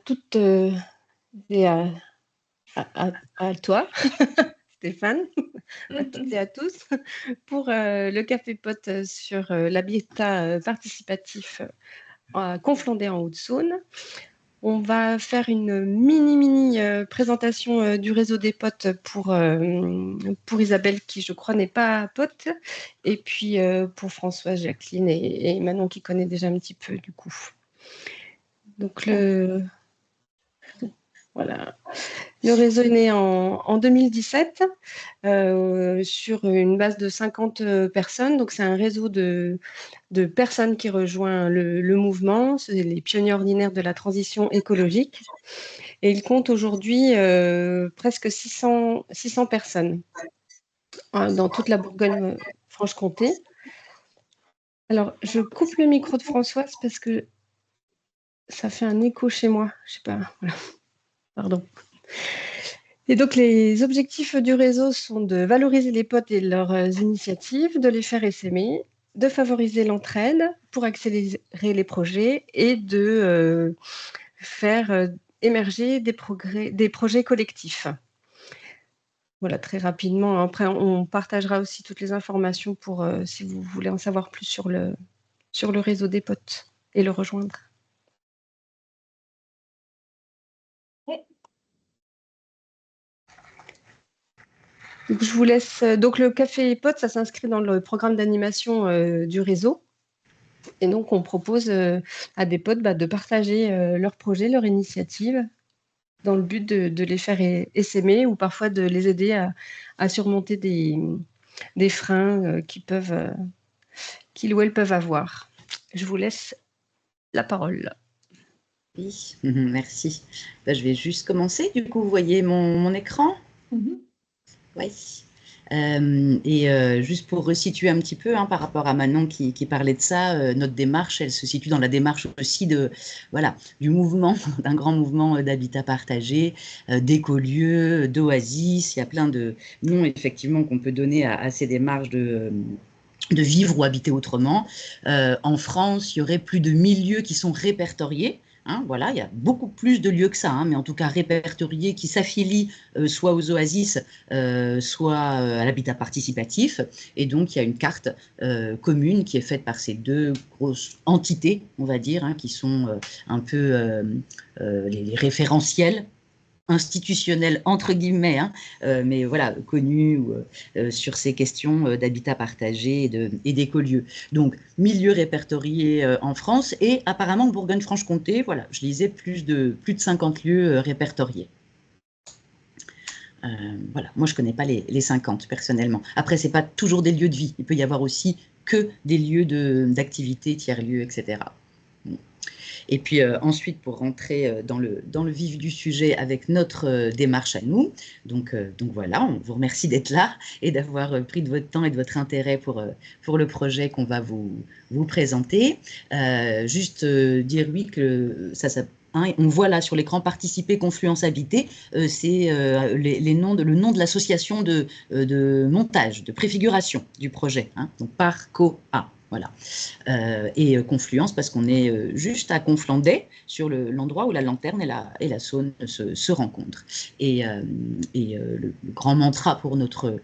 toutes et à toi, Stéphane, à toutes et à tous, pour le café pote sur l'habitat participatif à Conflondé en Haute-Saône. On va faire une mini présentation du réseau des potes pour Isabelle, qui je crois n'est pas pote, et puis pour Françoise, Jacqueline et Manon, qui connaît déjà un petit peu du coup. Donc voilà. Le réseau est né en 2017 sur une base de 50 personnes. Donc, c'est un réseau de personnes qui rejoint le mouvement. C'est les pionniers ordinaires de la transition écologique. Et il compte aujourd'hui presque 600 personnes dans toute la Bourgogne-Franche-Comté. Alors, je coupe le micro de Françoise parce que ça fait un écho chez moi. Je sais pas. Voilà. Pardon. Et donc, les objectifs du réseau sont de valoriser les potes et leurs initiatives, de les faire essaimer, de favoriser l'entraide pour accélérer les projets et de faire émerger des projets collectifs. Voilà, très rapidement. Après, on partagera aussi toutes les informations pour si vous voulez en savoir plus sur le réseau des potes et le rejoindre. Donc, je vous laisse. Donc, le café potes, ça s'inscrit dans le programme d'animation du réseau. Et donc, on propose à des potes de partager leurs projets, leurs initiatives, dans le but de les faire essaimer ou parfois de les aider à surmonter des freins qu'ils ou elles peuvent avoir. Je vous laisse la parole. Oui, merci. Je vais juste commencer. Du coup, vous voyez mon écran? Oui. Juste pour resituer un petit peu par rapport à Manon qui parlait de ça, notre démarche, elle se situe dans la démarche aussi du mouvement, d'un grand mouvement d'habitat partagé, d'écolieux, d'oasis. Il y a plein de noms effectivement qu'on peut donner à ces démarches de vivre ou habiter autrement. En France, il y aurait plus de 1000 lieux qui sont répertoriés. Voilà, il y a beaucoup plus de lieux que ça, mais en tout cas répertoriés qui s'affilient soit aux oasis, soit à l'habitat participatif. Et donc, il y a une carte commune qui est faite par ces deux grosses entités, on va dire, qui sont un peu les référentiels institutionnels entre guillemets, mais voilà, connus sur ces questions d'habitat partagé et d'écolieux. Donc, milieux répertoriés en France et apparemment en Bourgogne-Franche-Comté, voilà, je lisais plus de 50 lieux répertoriés. Voilà, moi je ne connais pas les 50 personnellement. Après, ce n'est pas toujours des lieux de vie, il peut y avoir aussi que des lieux d'activité, tiers-lieux, etc. Et puis ensuite, pour rentrer dans le vif du sujet avec notre démarche à nous, donc voilà, on vous remercie d'être là et d'avoir pris de votre temps et de votre intérêt pour le projet qu'on va vous présenter. Juste dire oui que on voit là sur l'écran participer, confluence, habiter, c'est le nom de l'association de montage, de préfiguration du projet, donc PARCOA. Voilà. Et Confluence, parce qu'on est juste à Conflondé, sur l'endroit où la Lanterne et la Saône se rencontrent. Et le grand mantra pour notre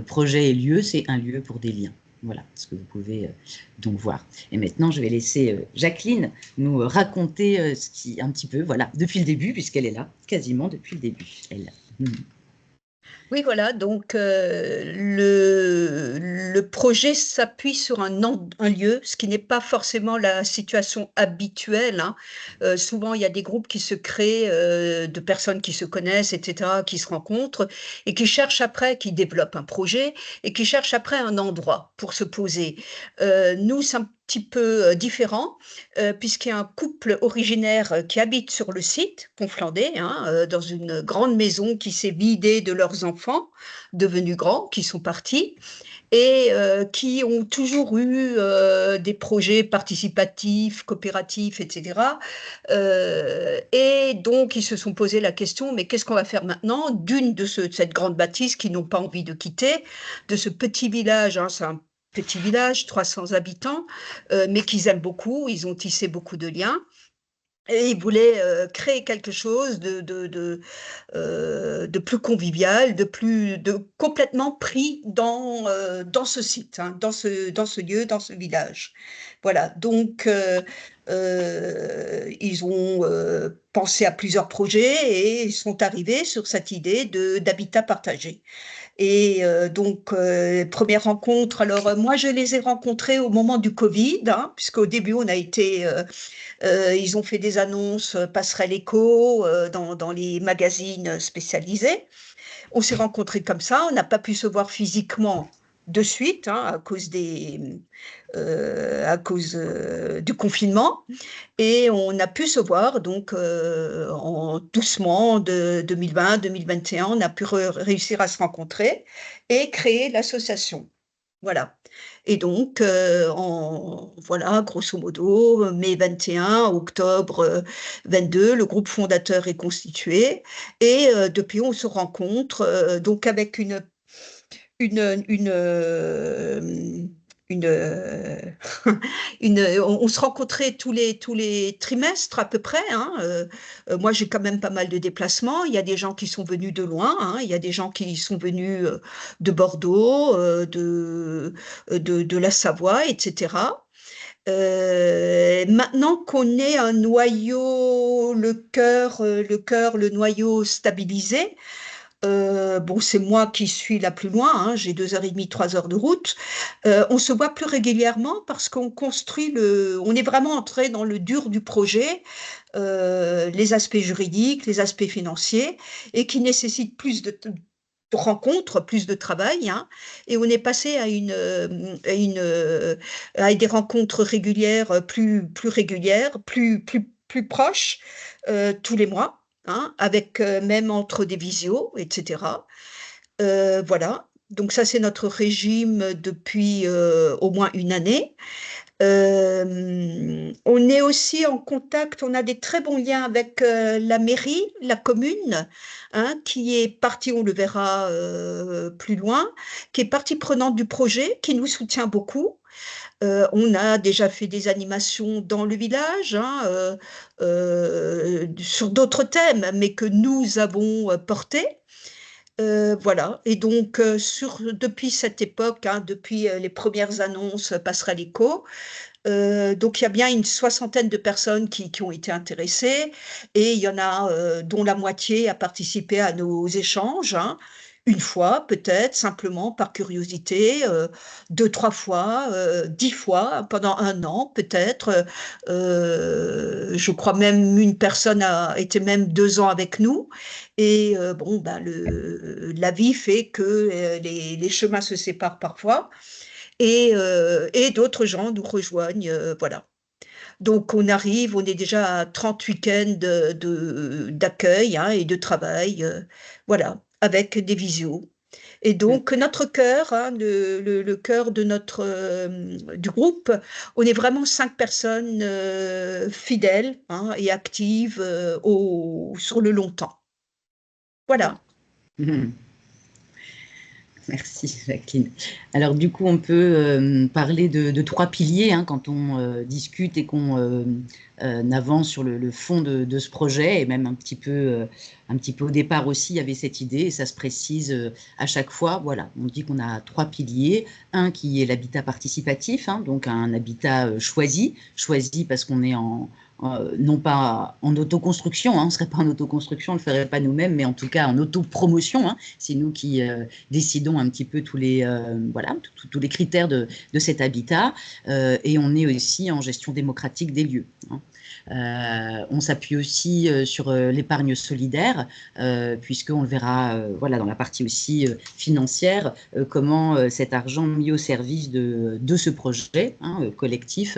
projet et lieu, c'est un lieu pour des liens. Voilà ce que vous pouvez donc voir. Et maintenant, je vais laisser Jacqueline nous raconter un petit peu, voilà, depuis le début, puisqu'elle est là, quasiment depuis le début. Elle. Oui, voilà, donc le projet s'appuie sur un lieu, ce qui n'est pas forcément la situation habituelle. Souvent, il y a des groupes qui se créent de personnes qui se connaissent, etc., qui se rencontrent et qui cherchent après, qui développent un projet et qui cherchent après un endroit pour se poser. Nous, c'est un petit peu différent, puisqu'il y a un couple originaire qui habite sur le site, Conflondé, dans une grande maison qui s'est vidée de leurs enfants, devenus grands, qui sont partis, et qui ont toujours eu des projets participatifs, coopératifs, etc. Et donc, ils se sont posé la question, mais qu'est-ce qu'on va faire maintenant de cette grande bâtisse qu'ils n'ont pas envie de quitter, de ce petit village, c'est un petit village, 300 habitants, mais qu'ils aiment beaucoup, ils ont tissé beaucoup de liens. Et ils voulaient créer quelque chose de plus convivial, de complètement pris dans ce site, hein, dans ce lieu, dans ce village. Voilà, donc ils ont pensé à plusieurs projets et ils sont arrivés sur cette idée d'habitat partagé. Et donc, première rencontre, alors moi je les ai rencontrés au moment du Covid, hein, puisqu'au début on a été ils ont fait des annonces Passerelle Éco dans les magazines spécialisés. On s'est rencontrés comme ça, on n'a pas pu se voir physiquement de suite hein, à cause du confinement. Et on a pu se voir donc doucement de 2020-2021, on a pu réussir à se rencontrer et créer l'association. Voilà. Et donc, voilà, grosso modo, mai 21, octobre 22, le groupe fondateur est constitué. Et depuis, on se rencontre donc avec une, une, euh, on se rencontrait tous les trimestres à peu près. Hein, moi, j'ai quand même pas mal de déplacements. Il y a des gens qui sont venus de loin. Hein, il y a des gens qui sont venus de Bordeaux, de la Savoie, etc. Maintenant qu'on est un noyau, le noyau stabilisé, bon, c'est moi qui suis la plus loin, hein, j'ai 2h30, 3 heures de route. On se voit plus régulièrement parce qu'on construit on est vraiment entré dans le dur du projet, les aspects juridiques, les aspects financiers, et qui nécessitent plus de rencontres, plus de travail, hein, et on est passé à des rencontres régulières, plus régulières, plus proches, tous les mois. Hein, avec même entre des visios, etc. Voilà, donc ça c'est notre régime depuis au moins une année. On est aussi en contact, on a des très bons liens avec la mairie, la commune, hein, qui est partie, on le verra plus loin, qui est partie prenante du projet, qui nous soutient beaucoup. On a déjà fait des animations dans le village hein, sur d'autres thèmes, mais que nous avons portés. Voilà, et donc depuis cette époque, hein, depuis les premières annonces Passerelle Éco, donc il y a bien une soixantaine de personnes qui ont été intéressées et il y en a dont la moitié a participé à nos échanges, hein, une fois peut-être, simplement par curiosité, deux, trois fois, 10 fois pendant un an peut-être. Je crois même une personne a été même 2 ans avec nous. Et bon, ben, la vie fait que les chemins se séparent parfois et d'autres gens nous rejoignent. Voilà. Donc on arrive, on est déjà à 30 week-ends d'accueil hein, et de travail, voilà, avec des visios. Et donc notre cœur, hein, le cœur de du groupe, on est vraiment 5 personnes fidèles hein, et actives sur le long temps. Voilà. Merci Jacqueline. Alors du coup, on peut parler de 3 piliers hein, quand on discute et qu'on avance sur le fond de ce projet, et même un petit peu au départ aussi, il y avait cette idée, et ça se précise à chaque fois. Voilà, on dit qu'on a 3 piliers. Un qui est l'habitat participatif, hein, donc un habitat choisi parce qu'on est non pas en autoconstruction, hein, on ne serait pas en autoconstruction, on ne le ferait pas nous-mêmes, mais en tout cas en autopromotion. Hein, c'est nous qui décidons un petit peu tous les, voilà, tous les critères de cet habitat, et on est aussi en gestion démocratique des lieux. Hein. On s'appuie aussi sur l'épargne solidaire, puisqu'on le verra voilà, dans la partie aussi financière, comment cet argent mis au service de ce projet hein, collectif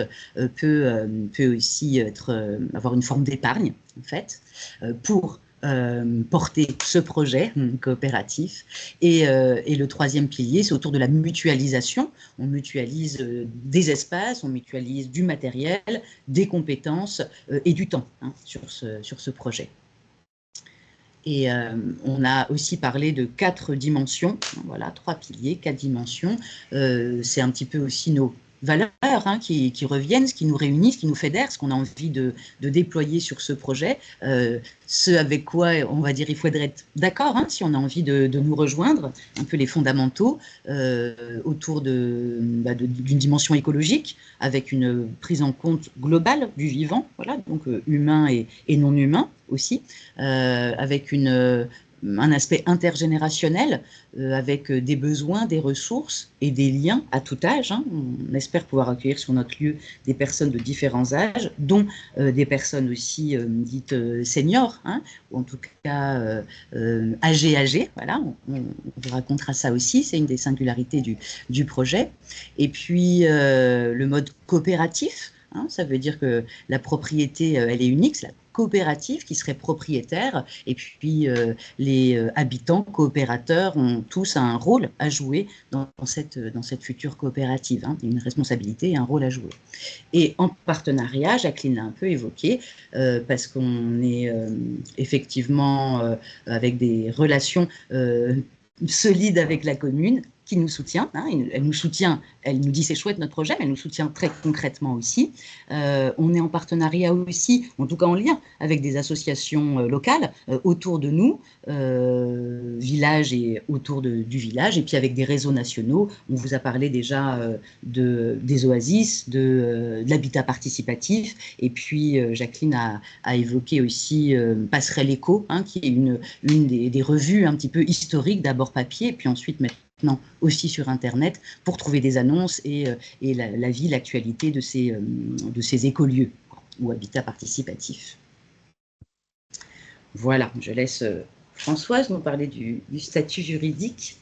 peut aussi avoir une forme d'épargne, en fait, pour porter ce projet coopératif. Et le 3e pilier, c'est autour de la mutualisation. On mutualise des espaces, on mutualise du matériel, des compétences et du temps hein, sur ce projet. Et on a aussi parlé de 4 dimensions, voilà, 3 piliers, 4 dimensions. C'est un petit peu aussi valeurs hein, qui reviennent, ce qui nous réunit, ce qui nous fédère, ce qu'on a envie de déployer sur ce projet, ce avec quoi, on va dire, il faudrait être d'accord, hein, si on a envie de nous rejoindre, un peu les fondamentaux autour d'une dimension écologique, avec une prise en compte globale du vivant, voilà, donc humain et non humain aussi, avec un aspect intergénérationnel avec des besoins, des ressources et des liens à tout âge. Hein. On espère pouvoir accueillir sur notre lieu des personnes de différents âges, dont des personnes aussi dites seniors, hein, ou en tout cas âgées. Voilà, on vous racontera ça aussi, c'est une des singularités du projet. Et puis le mode coopératif, hein, ça veut dire que la propriété, elle est unique, c'est la coopérative qui serait propriétaire, et puis les habitants coopérateurs ont tous un rôle à jouer dans cette future coopérative, hein, une responsabilité et un rôle à jouer. Et en partenariat, Jacqueline l'a un peu évoqué, parce qu'on est effectivement avec des relations solides avec la commune, qui nous soutient, hein, elle nous soutient, elle nous dit c'est chouette notre projet, mais elle nous soutient très concrètement aussi. On est en partenariat aussi, en tout cas en lien avec des associations locales autour de nous, village et autour du village, et puis avec des réseaux nationaux. On vous a parlé déjà des oasis, de l'habitat participatif, et puis Jacqueline a évoqué aussi Passerelle Éco, hein, qui est une des revues un petit peu historiques, d'abord papier, et puis ensuite maintenant aussi sur Internet, pour trouver des annonces et la vie, l'actualité de ces écolieux ou habitats participatifs. Voilà, je laisse Françoise nous parler du statut juridique.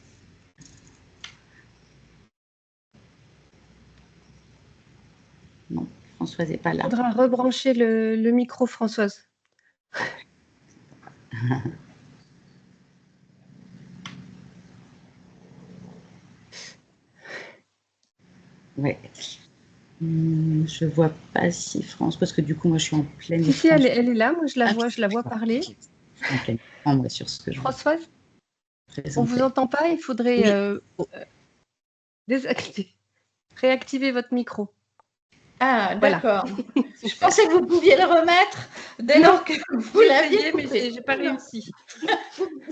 Non, Françoise n'est pas là. Il faudra rebrancher le micro, Françoise. Ouais. Je vois pas si France, parce que du coup moi je suis en pleine. Si, elle est là, moi je la vois parler. En pleine chambre sur ce que je Françoise, présenter. on vous entend pas, il faudrait désactiver, réactiver votre micro. Ah, d'accord. Voilà. Je pensais que vous pouviez le remettre dès lors que vous l'aviez coupé. Mais j'ai pas réussi.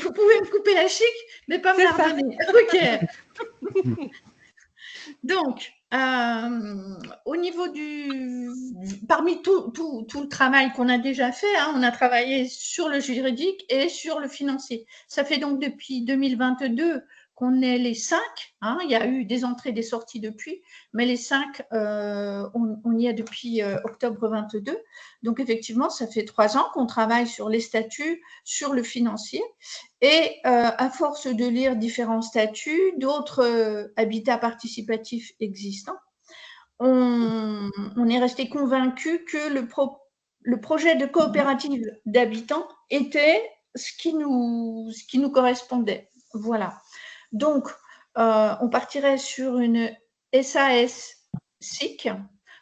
Vous pouvez me couper la chic, mais pas me la redonner. Ok. Donc, au niveau parmi tout le travail qu'on a déjà fait, hein, on a travaillé sur le juridique et sur le financier. Ça fait donc depuis 2022 qu'on est les 5. Hein, il y a eu des entrées, des sorties depuis, mais les 5, on y est depuis octobre 22. Donc, effectivement, ça fait 3 ans qu'on travaille sur les statuts, sur le financier. Et à force de lire différents statuts, d'autres habitats participatifs existants, on est resté convaincu que le projet de coopérative d'habitants était ce qui nous correspondait. Voilà. Donc, on partirait sur une SAS SIC.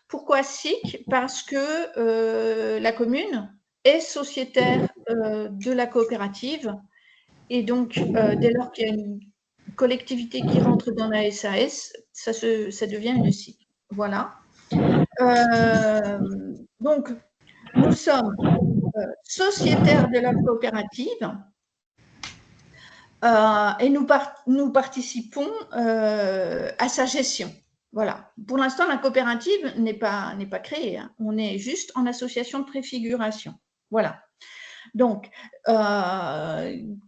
Pourquoi SIC? Parce que la commune est sociétaire de la coopérative. Et donc, dès lors qu'il y a une collectivité qui rentre dans la SAS, ça devient une SIC. Voilà. Donc, nous sommes sociétaires de la coopérative et nous participons à sa gestion. Voilà. Pour l'instant, la coopérative n'est pas créée. Hein. On est juste en association de préfiguration. Voilà. Donc,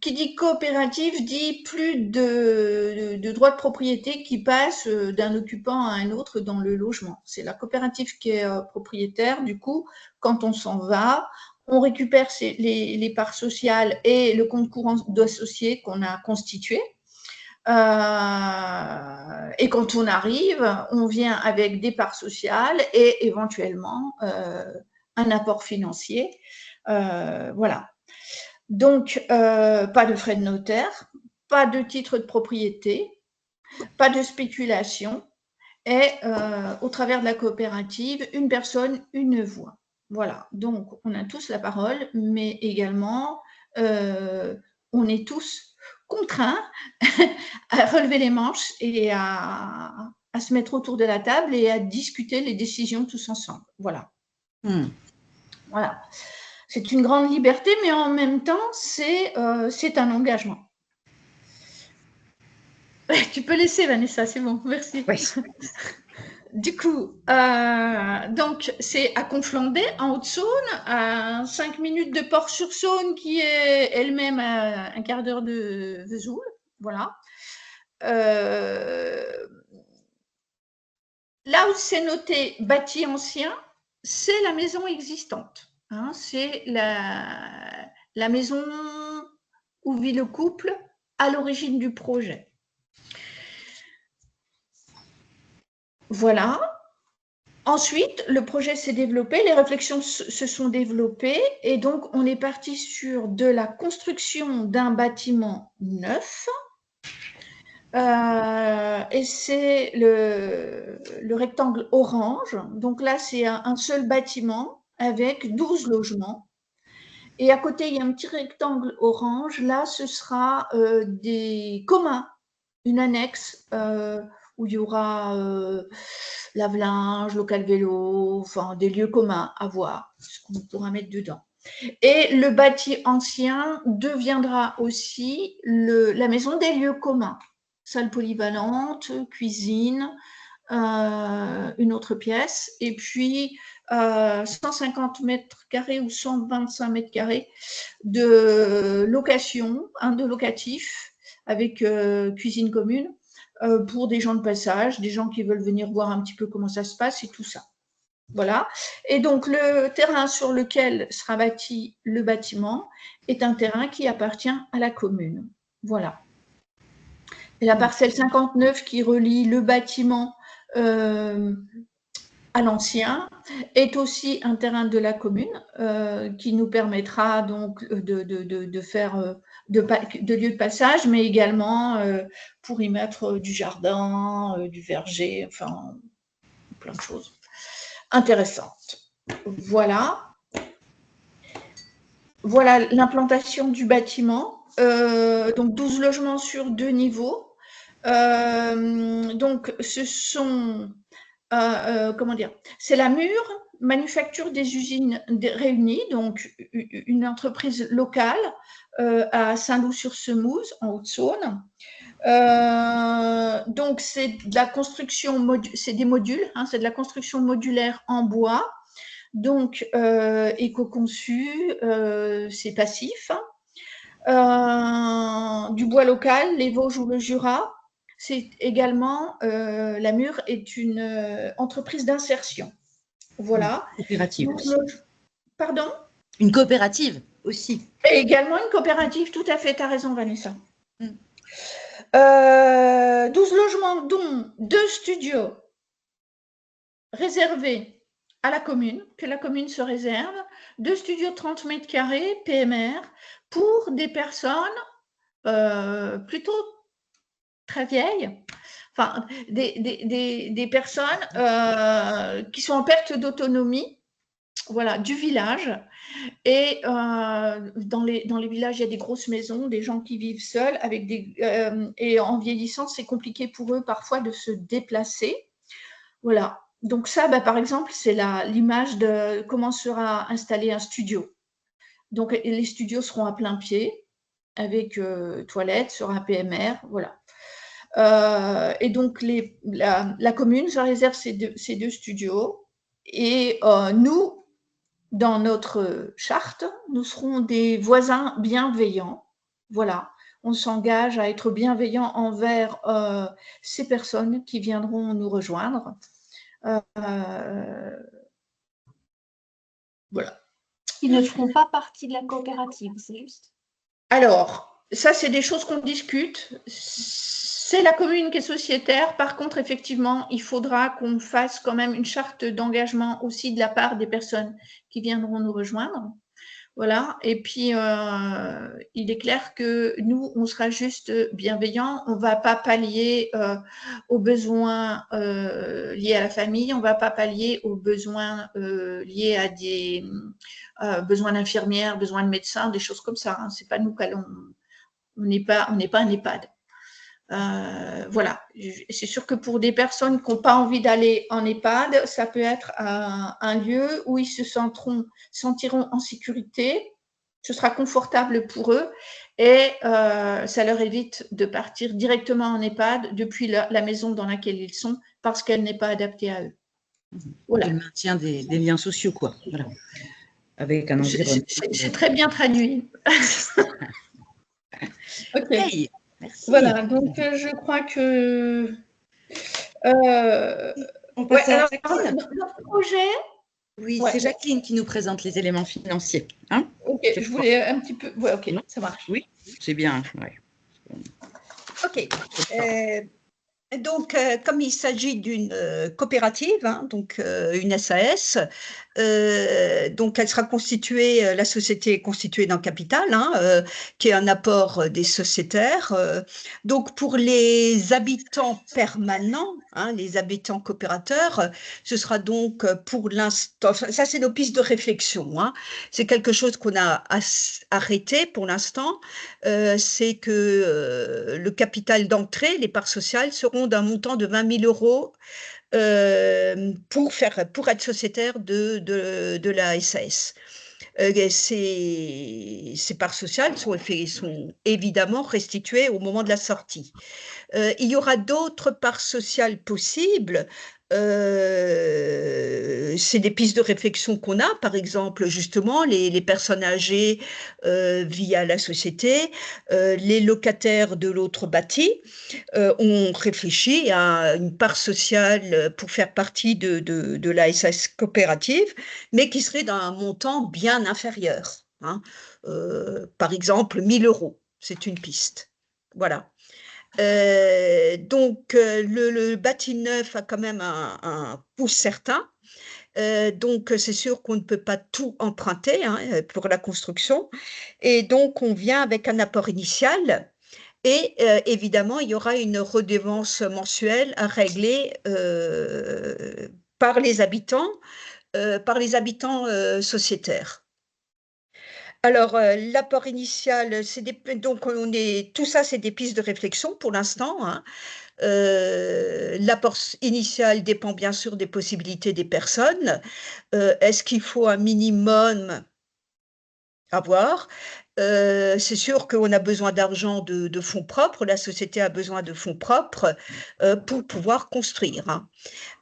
qui dit coopérative dit plus de droits de propriété qui passent d'un occupant à un autre dans le logement. C'est la coopérative qui est propriétaire. Du coup, quand on s'en va, on récupère les parts sociales et le compte courant d'associés qu'on a constitué. Et quand on arrive, on vient avec des parts sociales et éventuellement un apport financier. Voilà. Donc, pas de frais de notaire, pas de titre de propriété, pas de spéculation et au travers de la coopérative, une personne, une voix. Voilà. Donc, on a tous la parole, mais également, on est tous contraints à relever les manches et à à se mettre autour de la table et à discuter les décisions tous ensemble. Voilà. Voilà. C'est une grande liberté, mais en même temps, c'est un engagement. Tu peux laisser, Vanessa, c'est bon, merci. Oui. Du coup, donc c'est à Conflans-Des, en Haute-Saône, à 5 minutes de Port-sur-Saône, qui est elle-même à un quart d'heure de Vesoul. Voilà. Là où c'est noté bâti ancien, c'est la maison existante. Hein, c'est la maison où vit le couple à l'origine du projet. Voilà. Ensuite, le projet s'est développé, les réflexions se sont développées et donc on est parti sur de la construction d'un bâtiment neuf. Et c'est le rectangle orange. Donc là, c'est un seul bâtiment avec 12 logements. Et à côté, il y a un petit rectangle orange. Là, ce sera des communs, une annexe où il y aura lave-linge, local vélo, enfin des lieux communs à voir, ce qu'on pourra mettre dedans. Et le bâti ancien deviendra aussi la maison des lieux communs. Salle polyvalente, cuisine, une autre pièce, et puis 150 mètres carrés ou 125 mètres carrés de location, de locatif, avec cuisine commune, pour des gens de passage, des gens qui veulent venir voir un petit peu comment ça se passe et tout ça. Voilà. Et donc, le terrain sur lequel sera bâti le bâtiment est un terrain qui appartient à la commune. Voilà. Et la parcelle 59 qui relie le bâtiment à l'ancien est aussi un terrain de la commune qui nous permettra donc de faire de lieux de passage, mais également pour y mettre du jardin, du verger, enfin plein de choses intéressantes. Voilà. Voilà l'implantation du bâtiment. Donc 12 logements sur 2 niveaux. Donc ce sont comment dire, c'est la Mure, manufacture des usines réunies, donc une entreprise locale à Saint-Loup-sur-Semouse, en Haute-Saône. Donc c'est de la construction, c'est des modules, hein, c'est de la construction modulaire en bois, donc éco-conçu, c'est passif. Du bois local, les Vosges ou le Jura. C'est également, la Mure est une entreprise d'insertion. Voilà. Une coopérative donc, aussi. Pardon? Une coopérative aussi. Et également une coopérative, tout à fait, tu as raison Vanessa. 12 logements, dont 2 studios réservés à la commune, que la commune se réserve, 2 studios de 30 mètres carrés, PMR, pour des personnes plutôt très vieilles, enfin des personnes qui sont en perte d'autonomie, voilà, du village. Et dans les villages, il y a des grosses maisons, des gens qui vivent seuls, avec et en vieillissant, c'est compliqué pour eux parfois de se déplacer. Voilà. Donc ça, par exemple, c'est l'image de comment sera installé un studio. Donc les studios seront à plein pied, avec toilettes sur un PMR, voilà. Et donc la commune se réserve ces deux studios, et nous, dans notre charte, nous serons des voisins bienveillants. Voilà, on s'engage à être bienveillants envers ces personnes qui viendront nous rejoindre. Voilà. Ils ne feront pas partie de la coopérative, c'est juste? Alors, ça, c'est des choses qu'on discute. C'est la commune qui est sociétaire. Par contre, effectivement, il faudra qu'on fasse quand même une charte d'engagement aussi de la part des personnes qui viendront nous rejoindre. Voilà. Et puis, il est clair que nous, on sera juste bienveillants. On ne va pas pallier aux besoins liés à la famille. On ne va pas pallier aux besoins liés à des besoins d'infirmières, besoins de médecins, des choses comme ça. Hein. C'est pas nous qu'allons. On n'est pas un EHPAD. Voilà, c'est sûr que pour des personnes qui n'ont pas envie d'aller en EHPAD, ça peut être un lieu où ils se sentiront en sécurité, ce sera confortable pour eux et ça leur évite de partir directement en EHPAD depuis la maison dans laquelle ils sont parce qu'elle n'est pas adaptée à eux. Voilà. Et le maintien des liens sociaux, quoi. Voilà. Avec un environnement. C'est très bien traduit. Ok. Hey, merci. Voilà, donc je crois que. On passe à Jacqueline. Notre projet. Oui, c'est Jacqueline qui nous présente les éléments financiers. Hein, ok, je voulais un petit peu. Ouais, ok, non, ça marche. Oui, c'est bien. Ouais. Ok. Donc, comme il s'agit d'une coopérative, hein, donc une SAS, donc elle sera constituée, la société est constituée d'un capital, hein, qui est un apport des sociétaires. Donc, pour les habitants permanents, hein, les habitants coopérateurs, ce sera donc pour l'instant, ça c'est nos pistes de réflexion, hein, c'est quelque chose qu'on a arrêté pour l'instant, c'est que le capital d'entrée, les parts sociales, seront d'un montant de 20 000 euros pour être sociétaire de la SAS. Ces parts sociales sont évidemment restituées au moment de la sortie. Il y aura d'autres parts sociales possibles. C'est des pistes de réflexion qu'on a, par exemple, justement, les personnes âgées via la société, les locataires de l'autre bâti ont réfléchi à une part sociale pour faire partie de la SAS coopérative, mais qui serait d'un montant bien inférieur. Hein. Par exemple, 1 000 euros, c'est une piste. Voilà. Donc, le bâti neuf a quand même un coût certain. Donc, c'est sûr qu'on ne peut pas tout emprunter, hein, pour la construction. Et donc, on vient avec un apport initial. Et évidemment, il y aura une redevance mensuelle à régler par les habitants sociétaires. Alors, l'apport initial, donc tout ça, c'est des pistes de réflexion pour l'instant. Hein. L'apport initial dépend bien sûr des possibilités des personnes. Est-ce qu'il faut un minimum à voir? C'est sûr qu'on a besoin d'argent de fonds propres, la société a besoin de fonds propres pour pouvoir construire. Hein.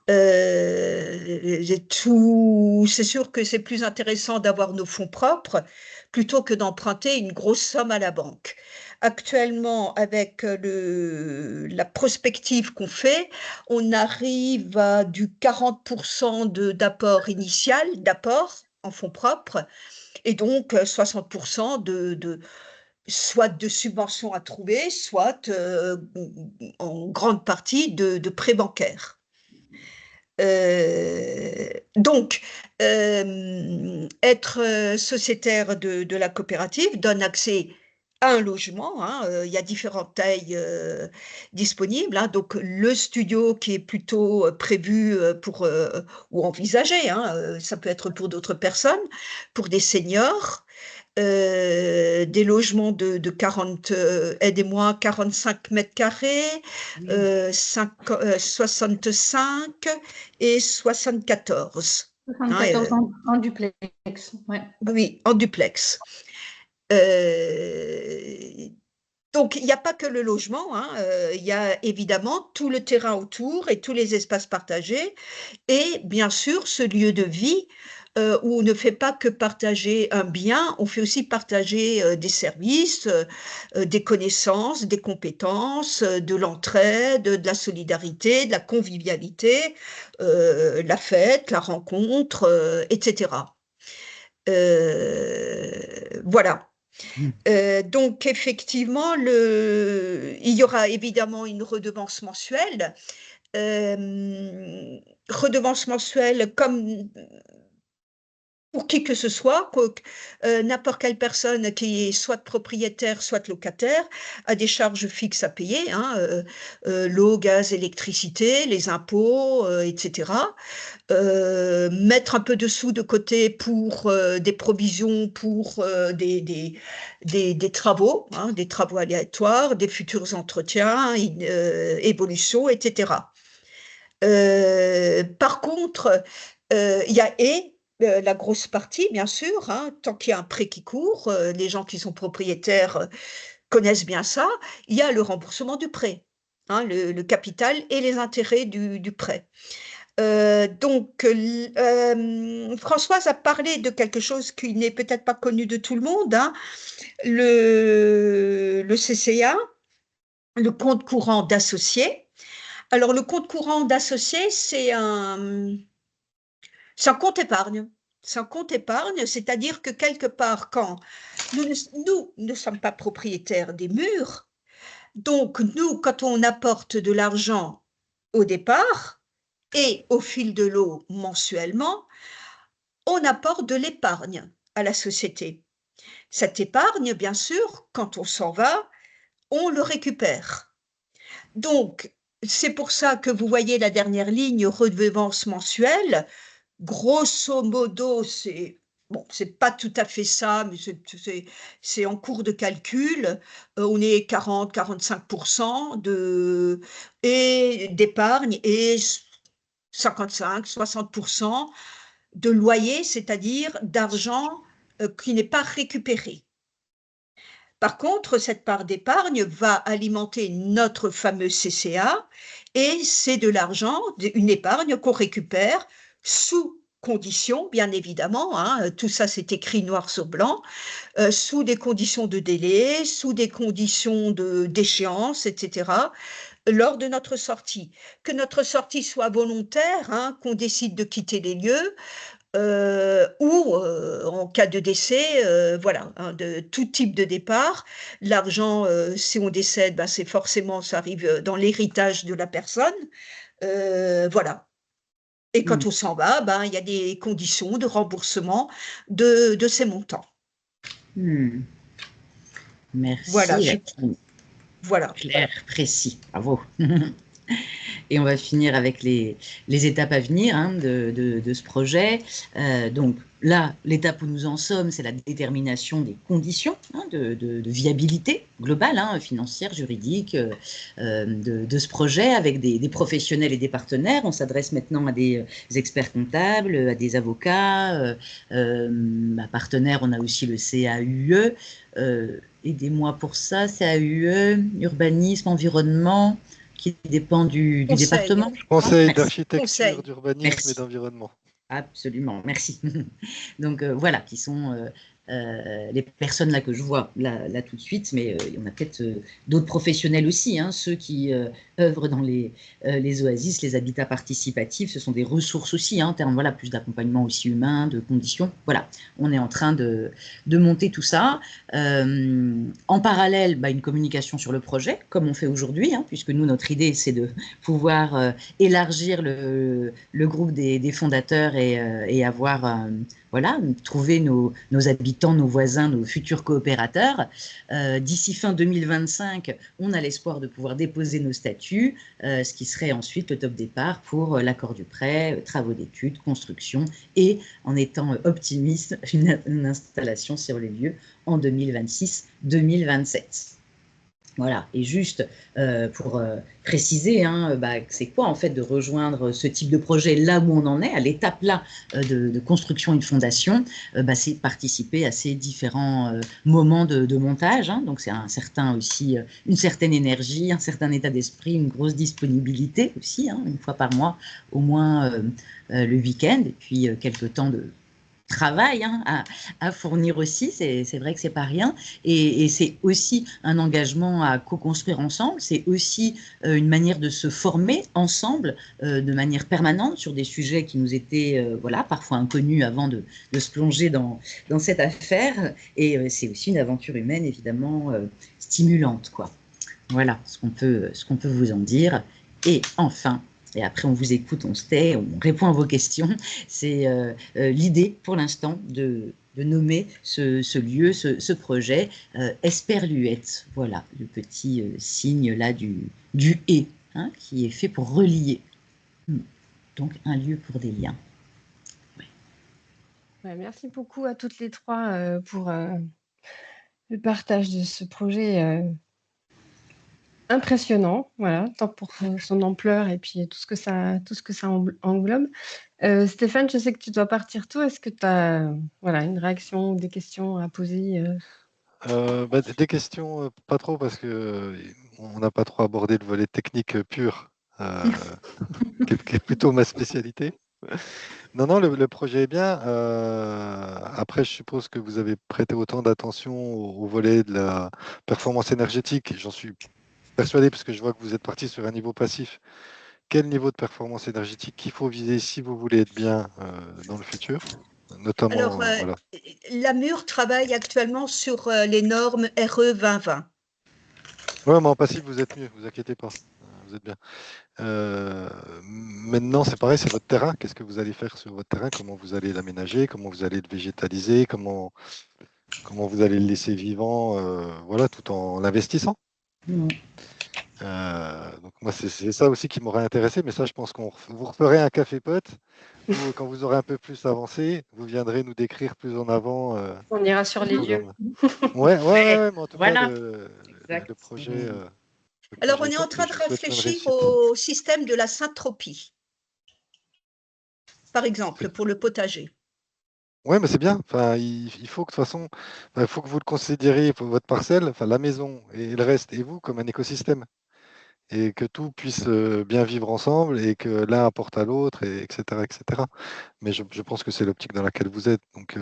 C'est sûr que c'est plus intéressant d'avoir nos fonds propres plutôt que d'emprunter une grosse somme à la banque. Actuellement, avec la prospective qu'on fait, on arrive à du 40% d'apport initial, d'apport en fonds propres, et donc 60% soit de subventions à trouver, soit en grande partie de prêts bancaires. Donc, être sociétaire de la coopérative donne accès à un logement. Hein, il y a différentes tailles disponibles. Hein, donc, le studio qui est plutôt prévu pour ou envisagé, hein, ça peut être pour d'autres personnes, pour des seniors. Des logements de 40, aidez-moi, 45 mètres carrés, 65 et 74. 74 en duplex. Ouais. Oui, en duplex. Donc, il n'y a pas que le logement, hein, il y a évidemment tout le terrain autour et tous les espaces partagés et bien sûr ce lieu de vie où on ne fait pas que partager un bien, on fait aussi partager des services, des connaissances, des compétences, de l'entraide, de la solidarité, de la convivialité, la fête, la rencontre, etc. Voilà. Donc effectivement, il y aura évidemment une redevance mensuelle. Redevance mensuelle comme pour qui que ce soit, n'importe quelle personne qui est soit propriétaire, soit locataire, a des charges fixes à payer, hein, l'eau, gaz, électricité, les impôts, etc. Mettre un peu de sous de côté pour des provisions, pour des travaux, hein, des travaux aléatoires, des futurs entretiens, évolutions, etc. Par contre, il y a la grosse partie, bien sûr, hein, tant qu'il y a un prêt qui court, les gens qui sont propriétaires connaissent bien ça, il y a le remboursement du prêt, hein, le capital et les intérêts du prêt. Donc, Françoise a parlé de quelque chose qui n'est peut-être pas connu de tout le monde, hein, le CCA, le compte courant d'associé. Alors, le compte courant d'associé, c'est un compte épargne. C'est un compte épargne, c'est-à-dire que quelque part, quand nous ne sommes pas propriétaires des murs, donc nous, quand on apporte de l'argent au départ et au fil de l'eau mensuellement, on apporte de l'épargne à la société. Cette épargne, bien sûr, quand on s'en va, on le récupère. Donc, c'est pour ça que vous voyez la dernière ligne, redevance mensuelle. Grosso modo, c'est pas tout à fait ça, mais c'est en cours de calcul. On est 40-45% d'épargne et 55-60% de loyer, c'est-à-dire d'argent qui n'est pas récupéré. Par contre, cette part d'épargne va alimenter notre fameux CCA et c'est de l'argent, une épargne qu'on récupère sous conditions, bien évidemment, hein, tout ça c'est écrit noir sur blanc, sous des conditions de délai, sous des conditions d'échéance, etc., lors de notre sortie. Que notre sortie soit volontaire, hein, qu'on décide de quitter les lieux, ou en cas de décès, voilà, hein, de tout type de départ. L'argent, si on décède, ben, c'est forcément, ça arrive dans l'héritage de la personne. Voilà. Et quand on s'en va, ben, il y a des conditions de remboursement de ces montants. Merci. Voilà. Voilà. Clair, précis. Bravo. Et on va finir avec les étapes à venir, hein, de ce projet. Donc là, l'étape où nous en sommes, c'est la détermination des conditions, hein, de viabilité globale, hein, financière, juridique, de ce projet avec des professionnels et des partenaires. On s'adresse maintenant à des experts comptables, à des avocats, partenaires. On a aussi le CAUE. Aidez-moi pour ça, CAUE, urbanisme, environnement, qui dépend du département. Conseil d'architecture, d'urbanisme et d'environnement. Absolument, merci. Donc voilà, qui sont les personnes là que je vois là tout de suite, mais il y en a peut-être d'autres professionnels aussi, hein, ceux qui œuvrent dans les oasis, les habitats participatifs, ce sont des ressources aussi, hein, en termes, voilà, plus d'accompagnement aussi humain, de conditions. Voilà, on est en train de monter tout ça. En parallèle, une communication sur le projet, comme on fait aujourd'hui, hein, puisque nous, notre idée, c'est de pouvoir élargir le groupe des fondateurs et avoir, voilà, trouver nos habitants, nos voisins, nos futurs coopérateurs. D'ici fin 2025, on a l'espoir de pouvoir déposer nos statuts, ce qui serait ensuite le top départ pour l'accord du prêt, travaux d'études, construction et, en étant optimiste, une installation sur les lieux en 2026-2027. Voilà, et juste pour préciser, hein, c'est quoi en fait de rejoindre ce type de projet là où on en est, à l'étape là de construction et de fondation, c'est participer à ces différents moments de montage, hein, donc c'est une certaine énergie, un certain état d'esprit, une grosse disponibilité aussi, hein, une fois par mois au moins le week-end, et puis quelques temps de travail, hein, à fournir aussi, c'est vrai que c'est pas rien, et c'est aussi un engagement à co-construire ensemble, c'est aussi une manière de se former ensemble de manière permanente sur des sujets qui nous étaient voilà, parfois inconnus avant de se plonger dans cette affaire, et c'est aussi une aventure humaine évidemment stimulante, quoi. Voilà ce qu'on peut vous en dire. Et enfin, Et après, on vous écoute, on se tait, on répond à vos questions. C'est l'idée, pour l'instant, de nommer ce lieu, ce projet, Esperluette. Voilà, le petit signe là du et, hein, qui est fait pour relier. Donc, un lieu pour des liens. Ouais. Ouais, merci beaucoup à toutes les trois pour le partage de ce projet impressionnant, voilà, tant pour son ampleur et puis tout ce que ça englobe. Stéphane, je sais que tu dois partir tôt. Est-ce que tu as voilà, une réaction ou des questions à poser Des questions, pas trop, parce que on n'a pas trop abordé le volet technique pur, qui est plutôt ma spécialité. Non, le projet est bien. Après, je suppose que vous avez prêté autant d'attention au volet de la performance énergétique. J'en suis persuadé, parce que je vois que vous êtes parti sur un niveau passif. Quel niveau de performance énergétique qu'il faut viser si vous voulez être bien dans le futur, notamment, Alors, voilà. la Mur travaille actuellement sur les normes RE 2020. Ouais, mais en passif, vous êtes mieux, vous inquiétez pas. Vous êtes bien. Maintenant, c'est pareil, c'est votre terrain. Qu'est-ce que vous allez faire sur votre terrain? Comment vous allez l'aménager? Comment vous allez le végétaliser? Comment vous allez le laisser vivant, voilà, tout en l'investissant? Donc moi, c'est ça aussi qui m'aurait intéressé, mais ça, je pense vous referez un café pote, où quand vous aurez un peu plus avancé, vous viendrez nous décrire plus en avant On ira sur les le lieux. programme. Ouais, mais en tout Voilà. cas, le projet. Alors, on Est est en top et train je de vous souhaite plein de réfléchir réussite. au système de la syntropie, par exemple, pour le potager. Ouais, mais c'est bien. Enfin, il faut que de toute façon, il faut que vous le considériez pour votre parcelle, enfin la maison et le reste, et vous comme un écosystème, et que tout puisse bien vivre ensemble et que l'un apporte à l'autre, et etc., etc. Mais je pense que c'est l'optique dans laquelle vous êtes. Donc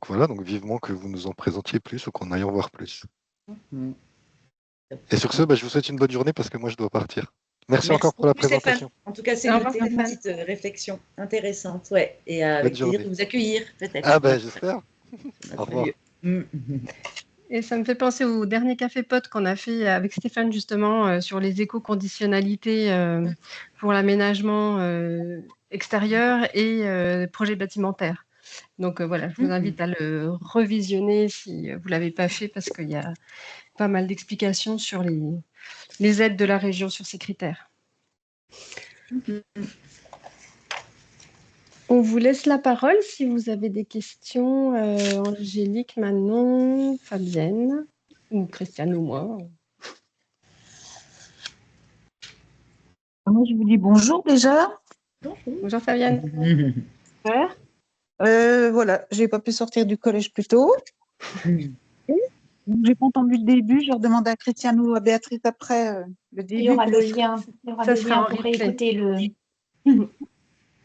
voilà, donc vivement que vous nous en présentiez plus ou qu'on aille en voir plus. Et sur ce, je vous souhaite une bonne journée parce que moi je dois partir. Merci encore pour la beaucoup, Stéphane. présentation. En tout cas, c'est Au revoir, noté, une Stéphane. petite réflexion intéressante, ouais. Et Bonne avec plaisir journée. de vous accueillir, peut-être. Ah j'espère. Au revoir. Et ça me fait penser au dernier café pote qu'on a fait avec Stéphane justement sur les éco-conditionnalités pour l'aménagement extérieur et projet bâtimentaire. Donc voilà, je vous invite à le revisionner si vous ne l'avez pas fait parce qu'il y a pas mal d'explications sur les aides de la région sur ces critères. On vous laisse la parole si vous avez des questions. Angélique, Manon, Fabienne, ou Christiane ou moi. Moi, je vous dis bonjour déjà. Bonjour Fabienne. Super. Voilà, je n'ai pas pu sortir du collège plus tôt. J'ai pas entendu le début. Je redemande à Christiane ou à Béatrice après le début. Il y aura le lien. Il y aura Ça le sera lien en pour replay. réécouter le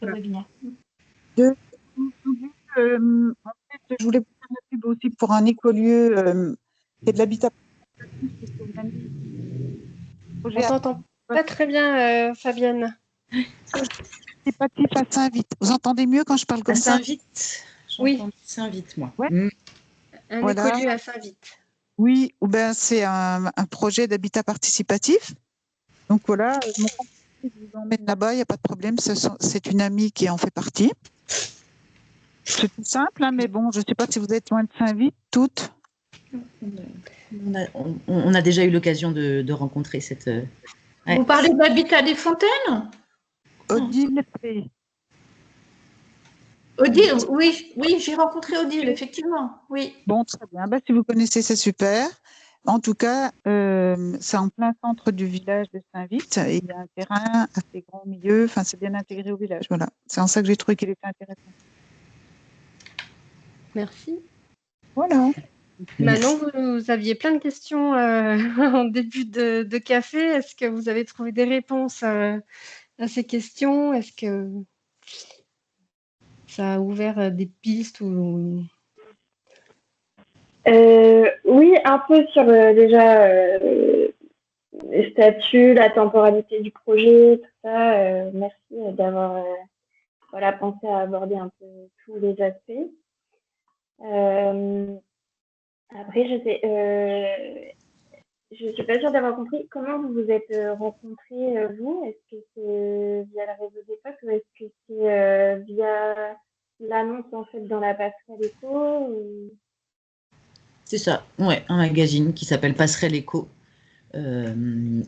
webinaire. En fait, je voulais vous faire la pub aussi pour un écolieu qui est de l'habitat. On t'entend pas très bien, Fabienne. Participatif à Saint-Vite. Vous entendez mieux quand je parle comme ça? Saint-Vite. Oui. Saint-Vite, moi. Ouais. Un Voilà. écolieu à Saint-Vite. Oui, ou ben c'est un projet d'habitat participatif. Donc voilà, mon compagnon, je vous emmène là-bas, il n'y a pas de problème. C'est une amie qui en fait partie. C'est tout simple, hein, mais bon, je ne sais pas si vous êtes loin de Saint-Vite, toutes. On a déjà eu l'occasion de rencontrer cette. Vous parlez d'Habitat des Fontaines? Odile P. Odile, oui, j'ai rencontré Odile, effectivement, oui. Bon, très bien. Si vous connaissez, c'est super. En tout cas, c'est en plein centre du village de Saint-Vite. Et il y a un terrain assez grand au milieu. Enfin, c'est bien intégré au village. Voilà. C'est en ça que j'ai trouvé qu'il était intéressant. Merci. Voilà. Manon, vous aviez plein de questions en début de café. Est-ce que vous avez trouvé des réponses à ces questions? Est-ce que ça a ouvert des pistes ou... Oui, un peu sur déjà les statuts, la temporalité du projet, tout ça. Merci d'avoir pensé à aborder un peu tous les aspects. Après, je suis pas sûre d'avoir compris. Comment vous vous êtes rencontrés, vous? Est-ce que c'est via le réseau des potes ou est-ce que c'est via l'annonce en fait dans la passerelle éco ou... C'est ça, ouais, un magazine qui s'appelle Passerelle Éco.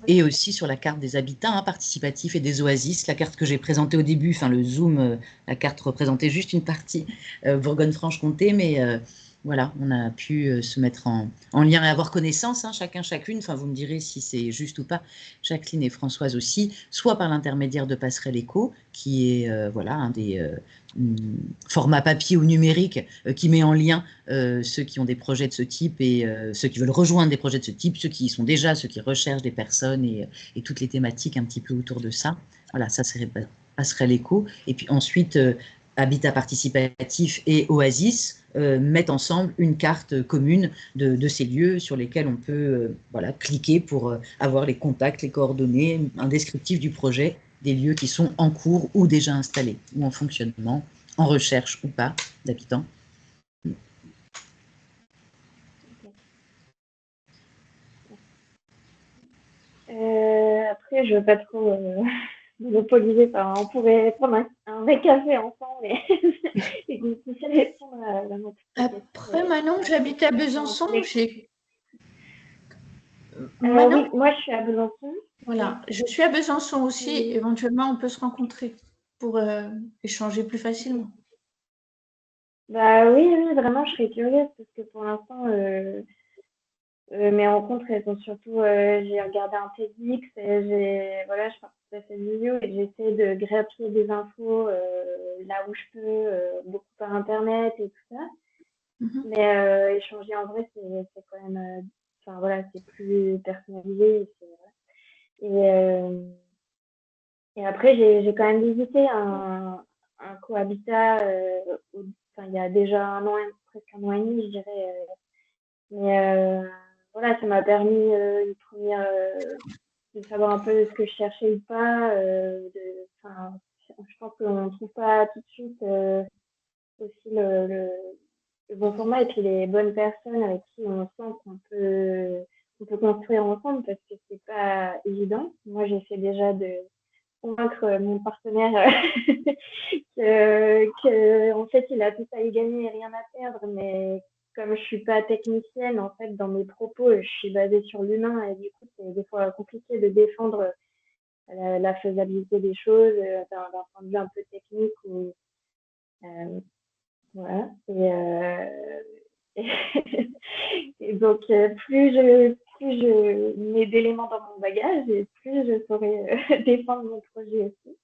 Et aussi sur la carte des habitats participatifs et des oasis, la carte que j'ai présentée au début, enfin le Zoom, la carte représentait juste une partie Bourgogne-Franche-Comté, mais voilà, on a pu se mettre en lien et avoir connaissance, chacun, chacune, enfin vous me direz si c'est juste ou pas, Jacqueline et Françoise aussi, soit par l'intermédiaire de Passerelle Éco, qui est voilà, un des formats papier ou numérique qui met en lien ceux qui ont des projets de ce type et ceux qui veulent rejoindre des projets de ce type, ceux qui y sont déjà, ceux qui recherchent des personnes et toutes les thématiques un petit peu autour de ça. Voilà, ça serait Passerelle Éco. Et puis ensuite, Habitat participatif et Oasis mettent ensemble une carte commune de ces lieux sur lesquels on peut voilà, cliquer pour avoir les contacts, les coordonnées, un descriptif du projet, des lieux qui sont en cours ou déjà installés, ou en fonctionnement, en recherche ou pas d'habitants. Après, je veux pas trop monopoliser. Enfin, on pourrait prendre un vrai café ensemble et que vous puissiez répondre à notre question. Après, Manon, j'habite à Besançon. Oui, moi, je suis à Besançon. Voilà, je suis à Besançon aussi. Éventuellement, on peut se rencontrer pour échanger plus facilement. Bah oui, vraiment, je serais curieuse parce que pour l'instant, mes rencontres, elles sont surtout, j'ai regardé un TEDx, voilà, je participe à cette vidéo et j'essaie de grappiller des infos là où je peux, beaucoup par Internet et tout ça. Mais échanger en vrai, c'est quand même, enfin voilà, c'est plus personnalisé. Et après, j'ai quand même visité un cohabitat il y a déjà presque un an et demi, je dirais. Mais voilà, ça m'a permis de savoir un peu ce que je cherchais ou pas. Je pense qu'on ne trouve pas tout de suite aussi le bon format et puis les bonnes personnes avec qui on sent qu'on peut construire ensemble parce que c'est pas évident. Moi, j'essaie déjà de convaincre mon partenaire que en fait il a tout à y gagner et rien à perdre, mais comme je suis pas technicienne en fait dans mes propos, je suis basée sur l'humain et du coup c'est des fois compliqué de défendre la faisabilité des choses d'un point de vue un peu technique ou voilà et donc plus je mets d'éléments dans mon bagage et plus je saurai défendre mon projet aussi.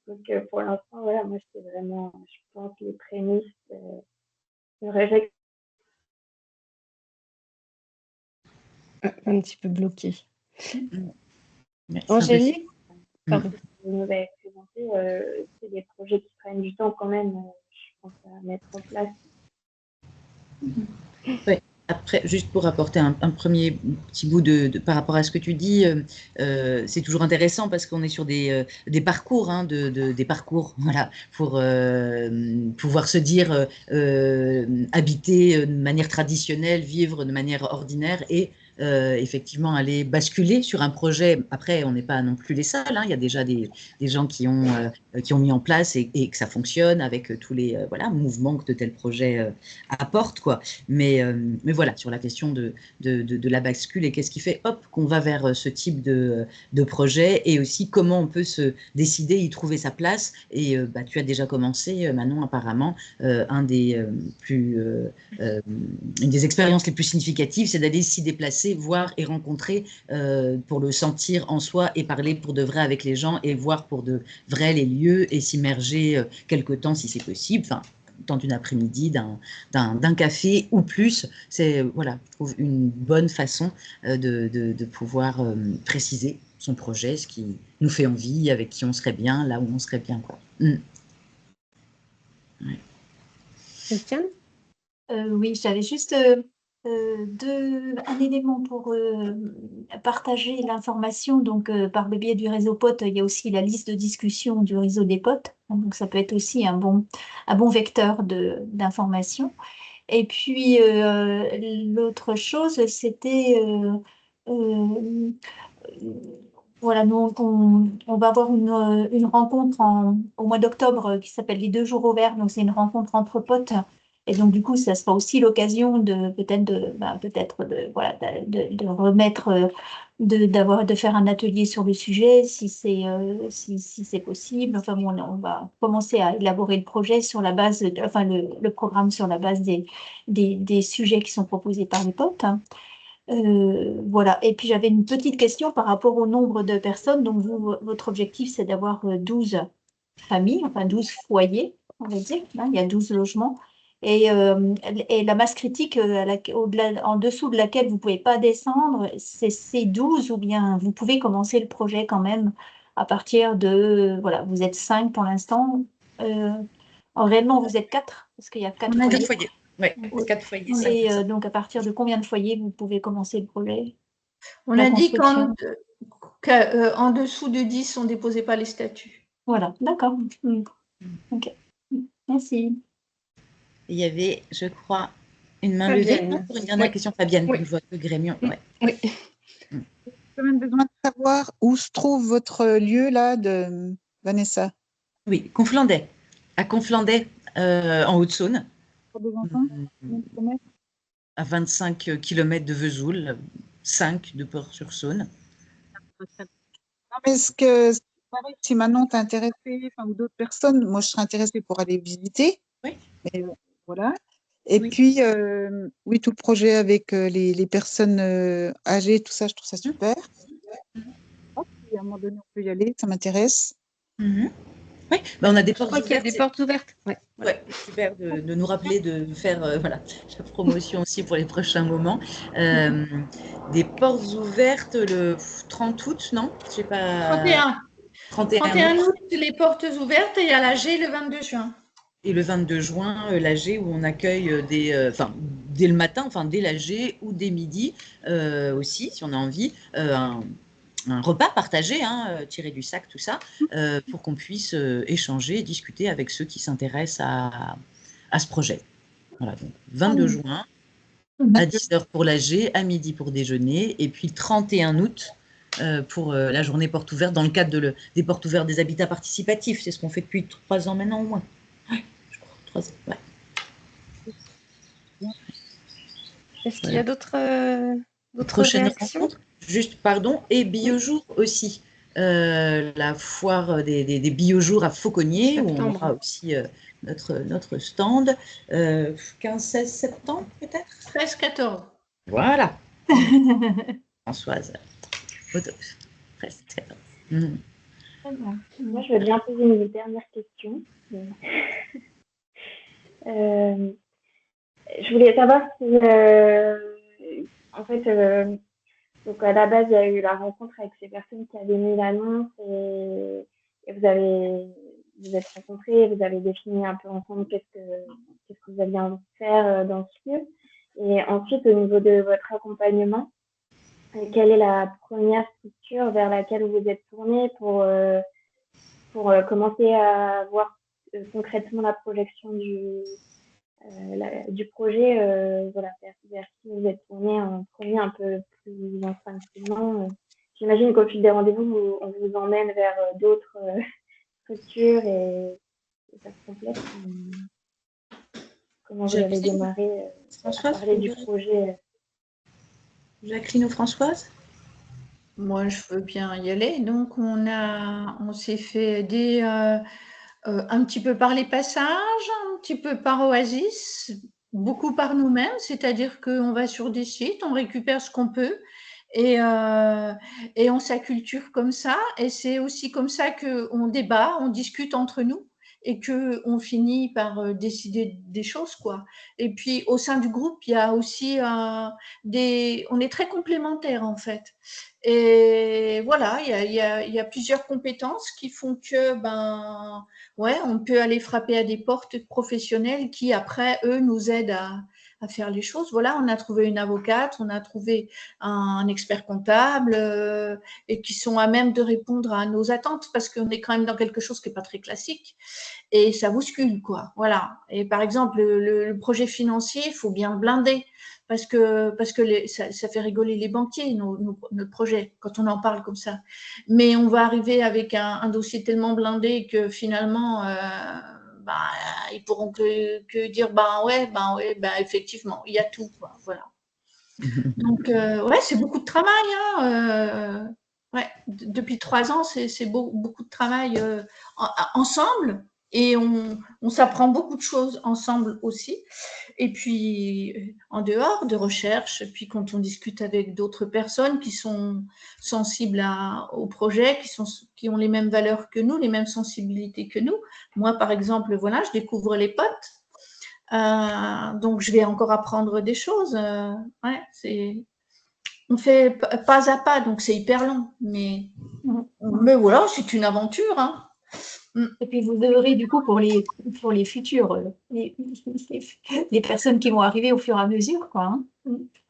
Donc pour l'instant, voilà, moi c'est vraiment, je pense, les prémices de réflexion. Un petit peu bloqué. Merci. Angélique, Pardon. Vous nous avez présenté, c'est des projets qui prennent du temps quand même, je pense, à mettre en place. Ouais. Après, juste pour apporter un premier petit bout par rapport à ce que tu dis, c'est toujours intéressant parce qu'on est sur des parcours, des parcours, voilà, pour pouvoir se dire habiter de manière traditionnelle, vivre de manière ordinaire et effectivement aller basculer sur un projet. Après, on n'est pas non plus les seuls, il y a déjà des gens qui ont mis en place et que ça fonctionne avec tous les mouvements que de tels projets apportent, quoi. Mais voilà, sur la question de la bascule et qu'est-ce qui fait qu'on va vers ce type de projet et aussi comment on peut se décider, y trouver sa place. Et tu as déjà commencé, Manon, apparemment, une des expériences les plus significatives, c'est d'aller s'y déplacer, voir et rencontrer pour le sentir en soi et parler pour de vrai avec les gens et voir pour de vrai les lieux et s'immerger quelque temps si c'est possible. Enfin, temps d'une après-midi, d'un café ou plus, c'est voilà, je trouve une bonne façon de pouvoir préciser son projet, ce qui nous fait envie, avec qui on serait bien, là où on serait bien, quoi. Ouais. Christiane ? Oui, j'avais juste un élément pour partager l'information. Donc, par le biais du réseau POTE, il y a aussi la liste de discussion du réseau des POTE. Donc, ça peut être aussi un bon vecteur d'information. Et puis, l'autre chose, c'était Voilà, nous, on va avoir une rencontre au mois d'octobre qui s'appelle les 2 jours au vert. Donc, c'est une rencontre entre potes. Et donc, du coup, ça sera aussi l'occasion de voilà, de remettre, de faire un atelier sur le sujet si c'est possible. Enfin, bon, on va commencer à élaborer le projet sur la base, enfin, le programme sur la base des sujets qui sont proposés par les potes. Voilà. Et puis j'avais une petite question par rapport au nombre de personnes. Donc vous, votre objectif, c'est d'avoir 12 familles, enfin 12 foyers, on va dire. Hein, il y a 12 logements. Et la masse critique en dessous de laquelle vous ne pouvez pas descendre, c'est 12 ou bien vous pouvez commencer le projet quand même à partir de, voilà, vous êtes 5 pour l'instant. Réellement, vous êtes 4 parce qu'il y a 4 On a 4 foyers. foyers. Oui, 4 foyers, 5 Et personnes. donc, à partir de combien de foyers vous pouvez commencer le projet? On La a dit construction. qu'en dessous de 10, on ne déposait pas les statuts. Voilà, d'accord. Ok. Merci. Il y avait, je crois, une main levée pour une dernière question. Fabienne, Oui. je vois que Grémion. Ouais. Oui. J'ai quand même besoin de savoir où se trouve votre lieu là, de Vanessa. Oui, Conflandais. À Conflandais, en Haute-Saône, Pour des enfants, à 25 km de Vesoul, 5 de Port-sur-Saône. Non, mais c'est pareil, si Manon t'est intéressée, enfin, ou d'autres personnes, moi je serais intéressée pour aller visiter. Oui. Mais, voilà. Et Oui. puis, oui, tout le projet avec les personnes âgées, tout ça, je trouve ça super. Si à un moment donné on peut y aller, ça m'intéresse. Oui, on a des portes Je crois qu'il y a des portes ouvertes. Ouais. Ouais, super de nous rappeler de faire voilà, la promotion aussi pour les prochains moments. Des portes ouvertes le 30 août, non? Je sais pas. 31 août, les portes ouvertes et à l'AG le 22 juin. Et le 22 juin, l'AG où on accueille dès le matin, enfin dès l'AG ou dès midi aussi, si on a envie, un repas partagé, tiré du sac, tout ça, pour qu'on puisse échanger et discuter avec ceux qui s'intéressent à ce projet. Voilà, donc 22 juin, à 10h pour l'AG, à midi pour déjeuner, et puis 31 août pour la journée porte ouverte, dans le cadre des portes ouvertes des habitats participatifs. C'est ce qu'on fait depuis 3 ans maintenant au moins. Ouais, je crois, 3 ans, ouais. Est-ce qu'il y a d'autres Prochaine réactions? rencontre, juste, pardon, et Biojour aussi. La foire des biojours à Fauconnier, où on aura aussi notre stand. 15-16 septembre, peut-être 13-14. Voilà. Françoise. 13-14. Moi, je veux bien poser une dernière question. Je voulais savoir si, en fait, donc à la base, il y a eu la rencontre avec ces personnes qui avaient mis l'annonce et vous êtes rencontrés, vous avez défini un peu ensemble qu'est-ce que vous aviez envie de faire dans ce lieu. Et ensuite, au niveau de votre accompagnement, quelle est la première structure vers laquelle vous vous êtes tourné pour commencer à voir concrètement la projection du projet, voilà, vers qui vous êtes tourné en premier un peu plus instinctivement. J'imagine qu'au fil des rendez-vous, on vous emmène vers d'autres structures et ça se complète. Comment vous avez démarré à parler du projet Jacqueline ou Françoise? Moi, je veux bien y aller. Donc, on s'est fait aider un petit peu par les passages, un petit peu par Oasis, beaucoup par nous-mêmes, c'est-à-dire qu'on va sur des sites, on récupère ce qu'on peut et on s'acculture comme ça. Et c'est aussi comme ça qu'on débat, on discute entre nous et qu'on finit par décider des choses, quoi. Et puis, au sein du groupe, il y a aussi on est très complémentaires, en fait. Et voilà, il y a plusieurs compétences qui font que, on peut aller frapper à des portes professionnelles qui, après, eux, nous aident faire les choses. Voilà, on a trouvé une avocate, on a trouvé un expert comptable et qui sont à même de répondre à nos attentes parce qu'on est quand même dans quelque chose qui n'est pas très classique et ça bouscule, quoi. Voilà. Et par exemple, le projet financier, il faut bien le blinder parce que ça fait rigoler les banquiers, notre projet, quand on en parle comme ça. Mais on va arriver avec un dossier tellement blindé que finalement, ils pourront que dire, ouais, effectivement, il y a tout, quoi. Voilà. Donc, ouais, c'est beaucoup de travail, hein. Ouais, depuis 3 ans, c'est beaucoup de travail ensemble. Et on s'apprend beaucoup de choses ensemble aussi. Et puis, en dehors de recherche, puis quand on discute avec d'autres personnes qui sont sensibles au projet, qui ont les mêmes valeurs que nous, les mêmes sensibilités que nous. Moi, par exemple, voilà, je découvre les potes. Donc, je vais encore apprendre des choses. Ouais, on fait pas à pas, donc c'est hyper long. Mais voilà, c'est une aventure, hein. Et puis vous œuvrez du coup pour les futurs, les personnes qui vont arriver au fur et à mesure, quoi. Hein.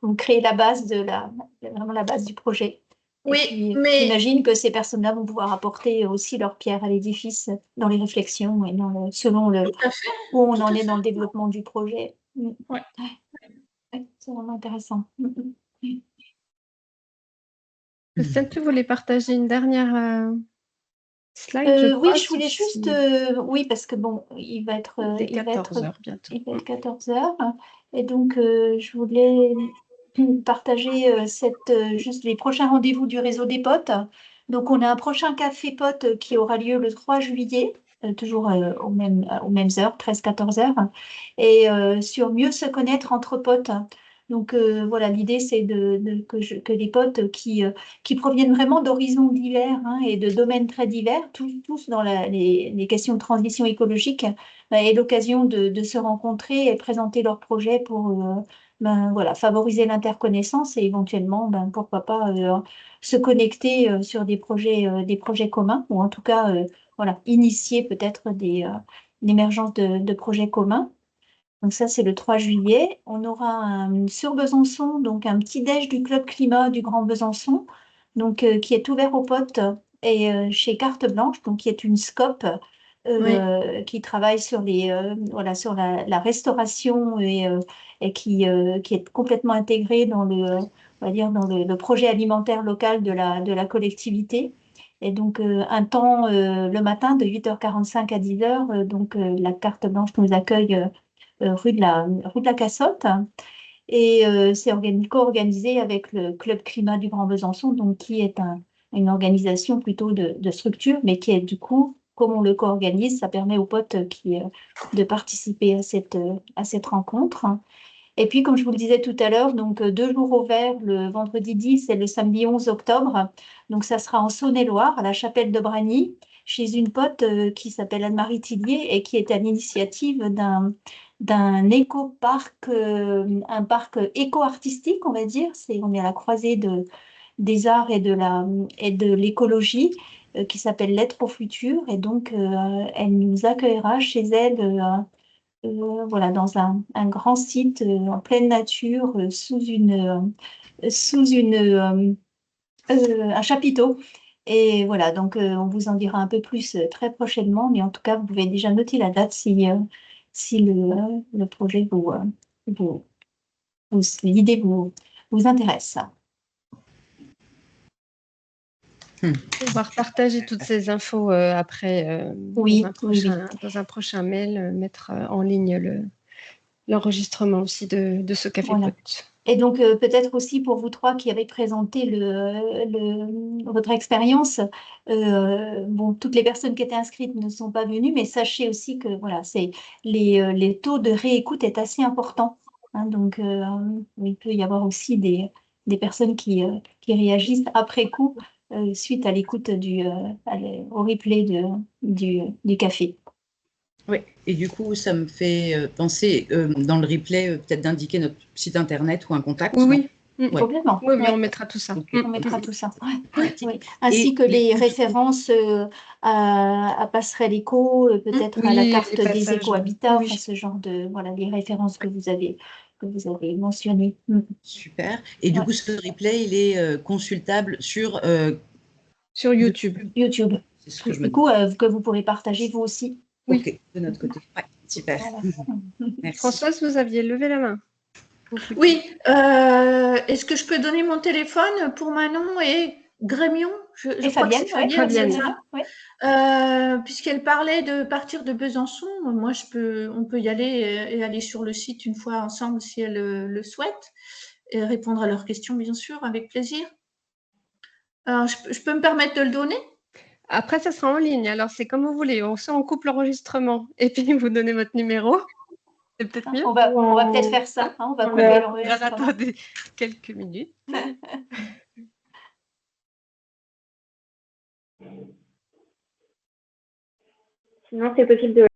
Vous créez vraiment la base du projet. Oui, et puis, mais j'imagine que ces personnes-là vont pouvoir apporter aussi leur pierre à l'édifice dans les réflexions et selon où on en est dans le développement du projet. Ouais. Ouais, c'est vraiment intéressant. Christelle, tu voulais partager une dernière slide, je crois. Oui, je voulais juste, oui, parce que bon, il va être 14h bientôt. Il va être 14h. Et donc, je voulais partager juste les prochains rendez-vous du réseau des potes. Donc, on a un prochain café potes qui aura lieu le 3 juillet, toujours aux mêmes heures, 13-14h, et sur mieux se connaître entre potes. Donc, voilà, l'idée, c'est que les potes qui proviennent vraiment d'horizons divers et de domaines très divers, tous dans les questions de transition écologique, aient l'occasion de se rencontrer et présenter leurs projets pour voilà, favoriser l'interconnaissance et éventuellement, pourquoi pas, se connecter sur des projets communs, ou en tout cas, voilà, initier peut-être l'émergence de projets communs. Donc ça, c'est le 3 juillet. On aura sur Besançon, donc un petit déj du Club Climat du Grand Besançon, donc, qui est ouvert aux potes et chez Carte Blanche, donc qui est une SCOP qui travaille sur sur la restauration et qui est complètement intégrée dans on va dire dans le projet alimentaire local de la collectivité. Et donc, un temps le matin de 8h45 à 10h, donc la Carte Blanche nous accueille rue de la Cassotte. Et c'est co-organisé avec le Club Climat du Grand Besançon, donc qui est une organisation plutôt de structure, mais qui est du coup, comme on le co-organise, ça permet aux potes de participer à cette rencontre. Et puis, comme je vous le disais tout à l'heure, donc 2 jours au vert, le vendredi 10 et le samedi 11 octobre. Donc, ça sera en Saône-et-Loire, à la Chapelle de Bragny, chez une pote qui s'appelle Anne-Marie Tillier et qui est à l'initiative d'un éco-parc, un parc éco-artistique, on va dire. On est à la croisée des arts et de l'écologie, qui s'appelle Lettres au futur. Et donc, elle nous accueillera chez elle voilà, dans un grand site en pleine nature, sous un chapiteau. Et voilà, donc on vous en dira un peu plus très prochainement, mais en tout cas, vous pouvez déjà noter la date si le projet l'idée vous intéresse. Pouvoir partager toutes ces infos après Oui, dans un prochain mail, mettre en ligne l'enregistrement aussi de ce café Voilà. pote. Et donc, peut-être aussi pour vous trois qui avez présenté votre expérience, bon, toutes les personnes qui étaient inscrites ne sont pas venues, mais sachez aussi que voilà, les taux de réécoute est assez important. Hein, donc, il peut y avoir aussi des personnes qui réagissent après coup suite à l'écoute au replay du café. Oui, et du coup, ça me fait penser, dans le replay, peut-être d'indiquer notre site internet ou un contact. Oui, complètement. Oui, on mettra tout ça. Okay. On mettra tout ça. Pratique. Oui. Ainsi que les références à Passerelle Éco, peut-être à la carte des éco-habitats, enfin, ce genre les références que vous avez que vous avez mentionné. Super. Et du coup, ce replay, il est consultable sur YouTube. YouTube. C'est ce que je me Du coup, que vous pourrez partager vous aussi. Oui. Ok, de notre côté. Ouais, super. Voilà. Merci. Françoise, vous aviez levé la main. Oui, est-ce que je peux donner mon téléphone pour Manon et Grémion? Je Et crois que Fabienne, c'est Fabienne, Fabienne. c'est ça? ouais. Puisqu'elle parlait de partir de Besançon, moi on peut y aller et aller sur le site une fois ensemble si elle le souhaite et répondre à leurs questions, bien sûr, avec plaisir. Alors, je peux me permettre de le donner? Après, ça sera en ligne. Alors, c'est comme vous voulez. Soit on coupe l'enregistrement et puis vous donnez votre numéro. C'est peut-être mieux. On va peut-être faire ça. On va couper Alors, l'enregistrement. attendez quelques minutes. Sinon, c'est possible de